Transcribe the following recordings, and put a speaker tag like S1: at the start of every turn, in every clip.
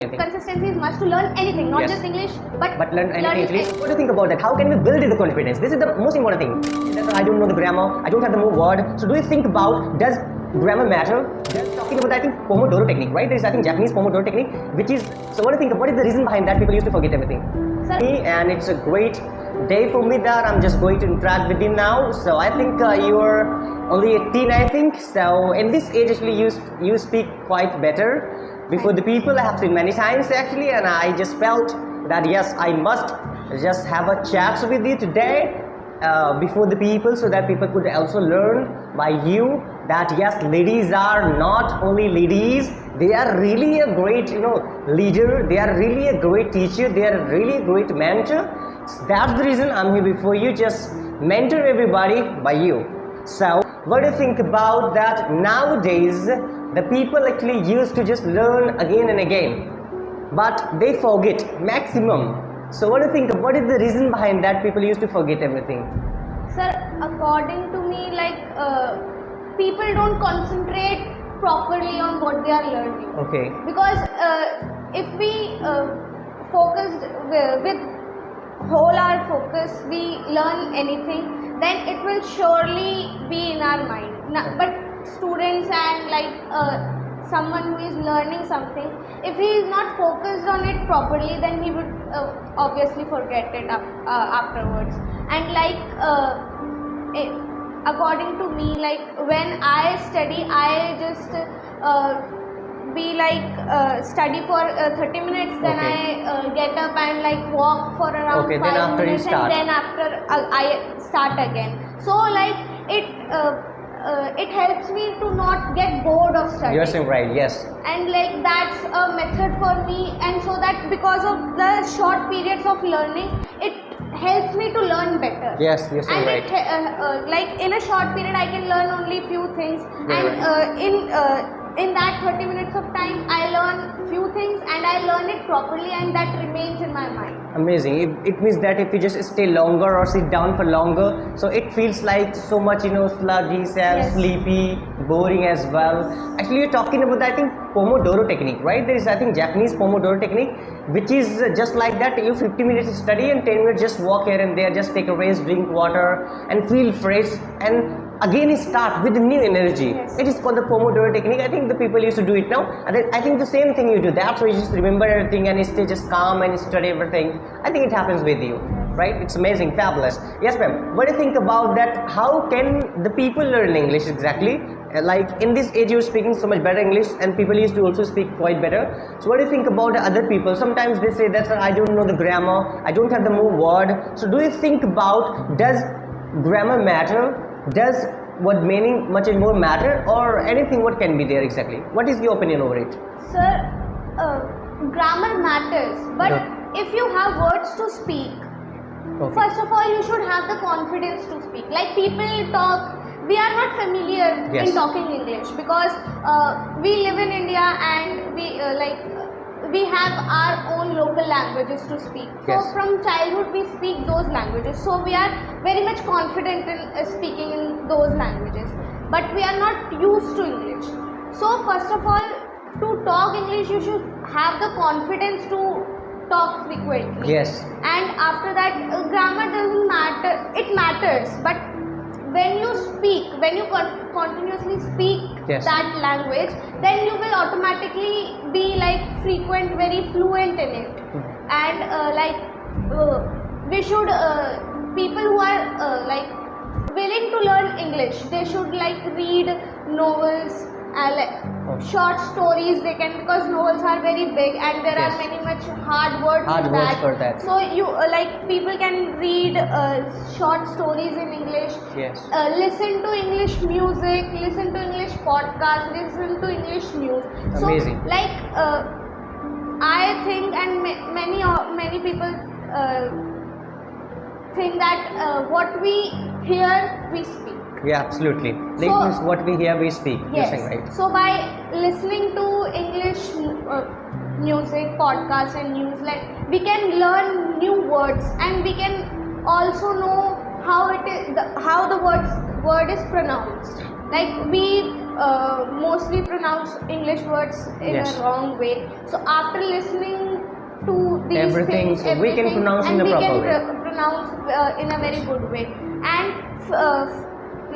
S1: Consistency is must to learn anything, not
S2: Yes.
S1: just English, but
S2: learn anything actually. What do you think about that? How can we build the confidence? This is the most important thing. That's why I don't know the grammar, I don't have the more word. So do you think about, does grammar matter? Just talking about, I think, Pomodoro technique, right? There is, I think, Japanese Pomodoro technique, which is, so what do you think, what is the reason behind that people used to forget everything?
S1: Sir,
S2: And it's a great day for me that I'm just going to interact with you now. So I think you're only 18, I think. So in this age actually you speak quite better before the people. I have seen many times actually, and I just felt that yes, I must just have a chat with you today before the people, so that people could also learn by you that yes, ladies are not only ladies, they are really a great leader, they are really a great teacher, they are really a great mentor. So that's the reason I'm here before you, just mentor everybody by you. So what do you think about that? Nowadays the people actually used to just learn again and again, but they forget maximum. So what do you think, what is the reason behind that people used to forget everything?
S1: sir, according to me, people don't concentrate properly on what they are learning.
S2: Okay.
S1: Because if we focused with whole our focus, we learn anything, then it will surely be in our mind. But students and someone who is learning something, if he is not focused on it properly, then he would obviously forget it afterwards. And according to me, when I study, I just study for 30 minutes, then
S2: Okay.
S1: I get up and walk for around
S2: Okay,
S1: 5
S2: then after you
S1: minutes,
S2: start.
S1: and then after I start again. So it helps me to not get bored of studying.
S2: You're saying right, yes.
S1: And that's a method for me, and so that because of the short periods of learning, it helps me to learn better.
S2: Yes, you're saying
S1: And
S2: right.
S1: in a short period I can learn only few things,
S2: Very
S1: and in that 30 minutes of time I learn few things, and I learn it properly, and that remains in my mind.
S2: Amazing. It means that if you just stay longer or sit down for longer, so it feels like so much sluggish and
S1: Yes.
S2: sleepy, boring as well. Actually, you're talking about, I think, Pomodoro technique, right? There is, I think, Japanese Pomodoro technique, which is just like that. You 50 minutes study and 10 minutes just walk here and there, just take a rest, drink water, and feel fresh, and again start with new energy.
S1: Yes.
S2: It is called the Pomodoro technique. I think the people used to do it now, and I think the same thing you do. That's why you just remember everything and stay just calm and study everything. I think it happens with you, right? It's amazing, fabulous. Yes, ma'am. What do you think about that? How can the people learn English exactly? Like in this age, you're speaking so much better English, and people used to also speak quite better. So what do you think about the other people? Sometimes they say that I don't know the grammar, I don't have the more word. So do you think about, does grammar matter? Does what meaning much more matter, or anything what can be there exactly? What is your opinion over it?
S1: Sir, grammar matters, but
S2: Yeah.
S1: if you have words to speak,
S2: Okay.
S1: first of all you should have the confidence to speak. Like people talk, we are not familiar
S2: Yes.
S1: in talking English, because we live in India, and we have our own local languages to speak. So
S2: Yes.
S1: from childhood we speak those languages, so we are very much confident in speaking in those languages, but we are not used to English. So first of all, to talk English you should have the confidence to talk frequently.
S2: Yes.
S1: And after that, grammar doesn't matter. It matters, but when you speak, when you continuously speak
S2: Yes.
S1: that language, then you will automatically be frequent, very fluent in it. And we should people who are willing to learn English, they should read novels, short stories. They can, because novels are very big and there
S2: Yes.
S1: are many much hard words
S2: Hard
S1: in
S2: words for that.
S1: So you people can read short stories in English.
S2: Yes.
S1: Listen to English music, listen to English podcast, listen to English news.
S2: Amazing.
S1: So I think, and many people think that what we hear we speak.
S2: Yeah, absolutely. Like
S1: So-
S2: means what we hear, we speak. You're
S1: Yes.
S2: saying right.
S1: So by listening to English music, podcasts, and news, we can learn new words, and we can also know how it is, how the word is pronounced. We mostly pronounce English words in
S2: Yes.
S1: a wrong way. So after listening to these
S2: Everything,
S1: things,
S2: so we can
S1: everything,
S2: pronounce in
S1: and
S2: a
S1: we
S2: proper
S1: can
S2: way.
S1: pronounce in a very good way. And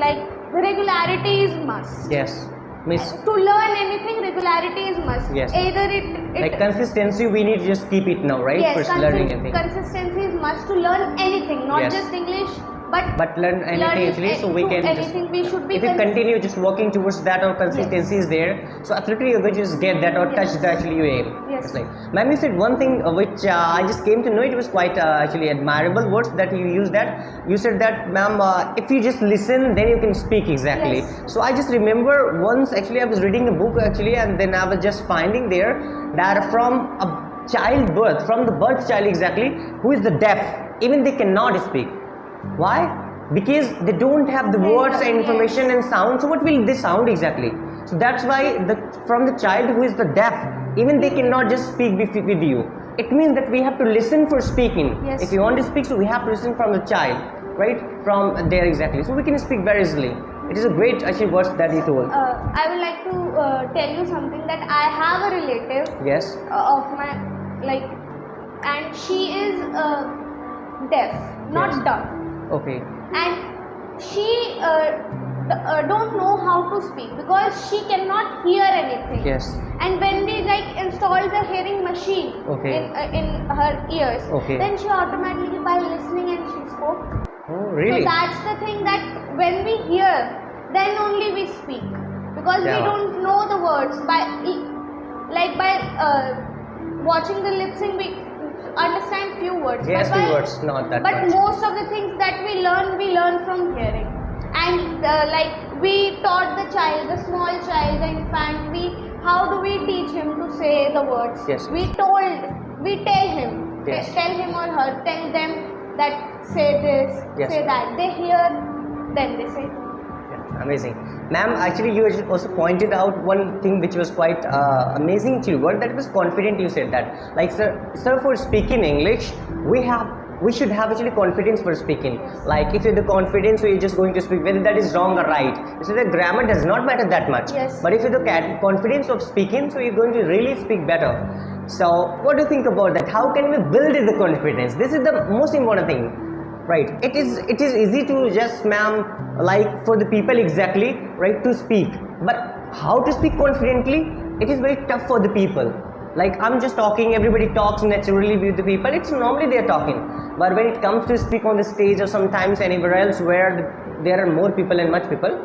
S1: like the regularity is must.
S2: Yes, miss.
S1: To learn anything, regularity is must.
S2: Yes.
S1: Either it
S2: Like consistency, we need to just keep it now, right?
S1: yes,
S2: For learning anything.
S1: consistency is must to learn anything, not
S2: Yes.
S1: just English, but
S2: But learn anything actually, so we
S1: to
S2: can just,
S1: anything. We should be
S2: if you continue just working towards that, or consistency is there, so absolutely you're going to just get that or touch
S1: Yes.
S2: the actually you aim.
S1: Yes.
S2: It's like, ma'am, you said one thing which I just came to know, it was quite actually admirable words that you used. That you said that, ma'am, if you just listen, then you can speak exactly.
S1: Yes.
S2: So I just remember once actually I was reading a book actually, and then I was just finding there that from a childbirth, from the birth child exactly, who is the deaf, even they cannot speak. Why? Because they don't have the words and information and sound. So what will they sound exactly? So that's why from the child who is the deaf, even they cannot just speak with you. It means that we have to listen for speaking.
S1: Yes.
S2: If you want to speak, so we have to listen from the child, right? From there exactly. So we can speak very easily. It is a great actually words that you told.
S1: I would like to tell you something, that I have a relative
S2: Yes.
S1: of my like, and she is deaf, not
S2: Yes.
S1: dumb,
S2: Okay.
S1: and she don't know how to speak because she cannot hear anything.
S2: Yes.
S1: And when we like install the hearing machine
S2: Okay.
S1: in her ears,
S2: Okay.
S1: then she automatically, by listening, and she spoke.
S2: Oh, really?
S1: So that's the thing, that when we hear, then only we speak, because
S2: Yeah.
S1: we don't know the words. By watching the lip sync, we understand few words.
S2: Yes,
S1: but
S2: few words, not that
S1: But
S2: much.
S1: most of the things that we learn from hearing. And like we taught the child, the small child, the infant, how do we teach him to say the words?
S2: Yes.
S1: We tell him,
S2: Yes.
S1: tell him or her, tell them that say this,
S2: Yes.
S1: say that. They hear, then they say.
S2: Yeah, amazing. Ma'am, actually you also pointed out one thing which was quite amazing to you. What that was confident, you said that. Like, sir, for speaking English, we should have actually confidence for speaking. Like, if you're the confidence, so you're just going to speak, whether that is wrong or right. So the grammar does not matter that much.
S1: Yes.
S2: But if you're the confidence of speaking, so you're going to really speak better. So what do you think about that? How can we build the confidence? This is the most important thing. Right, it is easy to just, ma'am, like for the people exactly, right, to speak, but how to speak confidently, it is very tough for the people. Like, I'm just talking, everybody talks naturally with the people, it's normally they are talking, but when it comes to speak on the stage or sometimes anywhere else where there are more people and much people,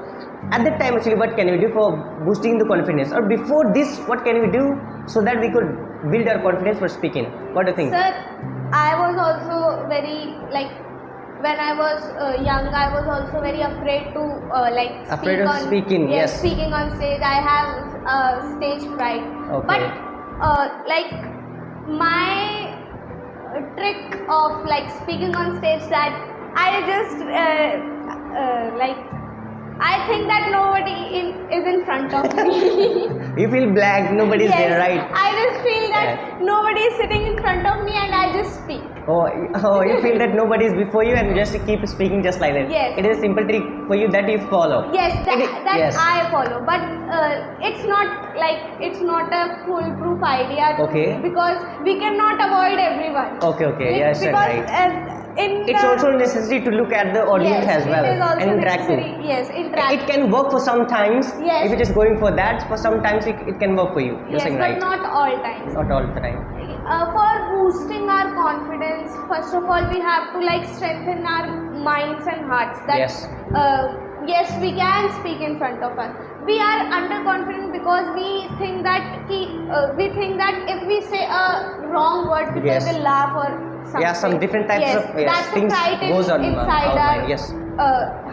S2: at that time actually what can we do for boosting the confidence, or before this what can we do so that we could build our confidence for speaking? What do you think?
S1: Sir, I was also very like, when I was young, I was also very afraid to
S2: Afraid of speaking, yes.
S1: speaking on stage. I have stage fright.
S2: Okay.
S1: But like my trick of like speaking on stage, that I just like, I think that nobody is in front of me.
S2: You feel blank, nobody's
S1: Yes,
S2: there, right?
S1: I just feel that nobody is sitting in front of me and I just speak.
S2: Oh, you feel that nobody is before you and you just keep speaking just like that.
S1: Yes.
S2: It is a simple trick for you that you follow.
S1: Yes, that
S2: yes.
S1: I follow, but it's not a foolproof idea.
S2: Okay.
S1: Because we cannot avoid everyone.
S2: Okay, yes,
S1: because,
S2: right. It's also necessary to look at the audience
S1: yes,
S2: as well
S1: it is also
S2: and interact too.
S1: necessary. Yes, interact.
S2: It can work for some times.
S1: Yes.
S2: If it is going for that, for some times it can work for you. You're
S1: yes,
S2: saying
S1: but
S2: right.
S1: not all times.
S2: Not all the time.
S1: For boosting our confidence, first of all, we have to like strengthen our minds and hearts. That
S2: Yes.
S1: Yes, we can speak in front of us. We are underconfident because we think that if we say a wrong word, people
S2: Yes.
S1: will laugh or something.
S2: Yeah, some different types of
S1: that's
S2: things
S1: the fright
S2: goes on
S1: inside
S2: our
S1: our
S2: mind. Yes.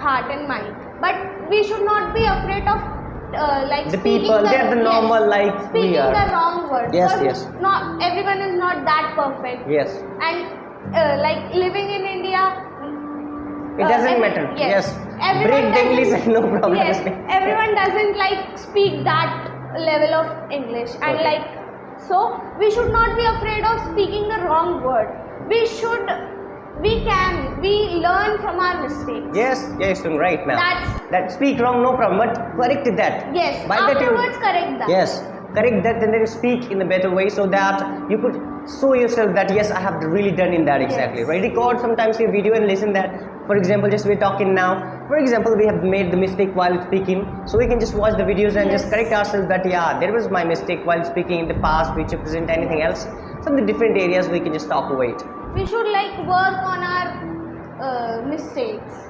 S1: heart and mind. But we should not be afraid of like
S2: The
S1: speaking
S2: people, they are the normal like we
S1: speaking
S2: are.
S1: the wrong word.
S2: Yes,
S1: because
S2: yes.
S1: not everyone is not that perfect.
S2: Yes.
S1: And like living in India,
S2: It doesn't matter. Yes. Break the English, no problem.
S1: Yes, everyone doesn't like speak that level of English, and
S2: Okay.
S1: like, so we should not be afraid of speaking the wrong word. We should we learn from our mistakes.
S2: Yes, yes, doing right now.
S1: That's-
S2: that speak wrong, no problem, but correct that.
S1: Yes,
S2: By that you-
S1: afterwards correct that.
S2: Yes, correct that and then speak in a better way so that you could show yourself that yes, I have really done in that exactly.
S1: Yes.
S2: Right? Record sometimes your video and listen that. For example, just we're talking now. For example, we have made the mistake while speaking, so we can just watch the videos and just
S1: Yes.
S2: correct ourselves that yeah, there was my mistake while speaking in the past, future, present, anything else. Some of the different areas we can just talk away it.
S1: We should like work on our mistakes.